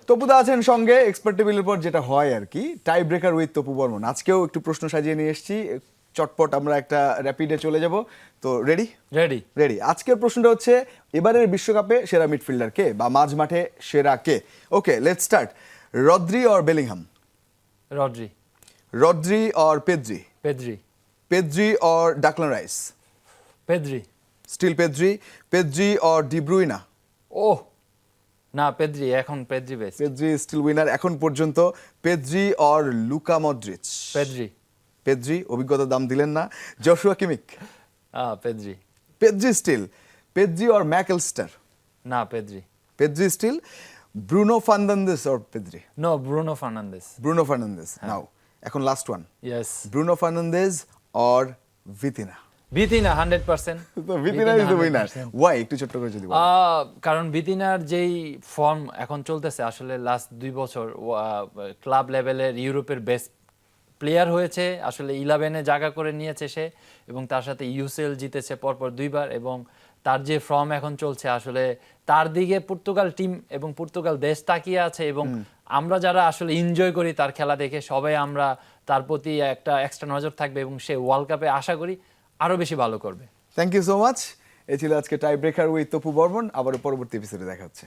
তপুদা আছেন সঙ্গে এক্সপার্ট টেবিলের পর যেটা হয় আর কি, tie breaker with Tapu Barman. আজকেও একটু প্রশ্ন সাজিয়ে নিয়ে এসেছি, চটপট আমরা একটা র্যাপিডে চলে যাব। তো রেডি? রেডি। রেডি। আজকের প্রশ্নটা হচ্ছে এবারের বিশ্বকাপে সেরা মিডফিল্ডার কে বা মাঝ মাঠে সেরা কে? Okay, let's start. Rodri or Bellingham? Rodri. Rodri or Pedri? Pedri. Pedri or Declan Rice? Pedri. Still Pedri. Pedri or De Bruyne? Oh না, পেদ্রি, এখন Pedri best. Pedri still winner এখন পর্যন্ত। Pedri or Luka Modric? Pedri. Pedri, অভিজ্ঞতার দাম দিলেন না। Joshua Kimmich? Pedri. Pedri still. Pedri or McAllister? না, Pedri. Pedri still. Bruno Fernandes or Pedri? No, Bruno Fernandes. Bruno Fernandes. নাও এখন last one. Yes. Bruno Fernandes or Vitinha? Vitinha 100%। তো Vitinha is the winner. Why, একটু ছোট্ট করে যদি বলেন। কারণ ভিতিনার যেই ফর্ম এখন চলতেছে, আসলে লাস্ট 2 বছর ক্লাব লেভেলের ইউরোপের বেস্ট প্লেয়ার হয়েছে, আসলে 11-এ জায়গা করে নিয়েছে সে, এবং তার সাথে ইউসিএল জিতেছে পরপর 2বার, এবং তার যে ফর্ম এখন চলছে, আসলে তার দিকে পর্তুগাল টিম এবং পর্তুগাল দেশ তাকিয়ে আছে, এবং আমরা যারা আসলে এনজয় করি তার খেলা দেখে, সবাই আমরা তার প্রতি একটা এক্সট্রা নজর থাকবে, এবং সে ওয়ার্ল্ড কাপে আশা করি আরো বেশি ভালো করবে। Thank you so much. এই ছিল আজকে tie breaker with Tapu Barman. আবারও পরবর্তী এপিসোডে দেখা হচ্ছে।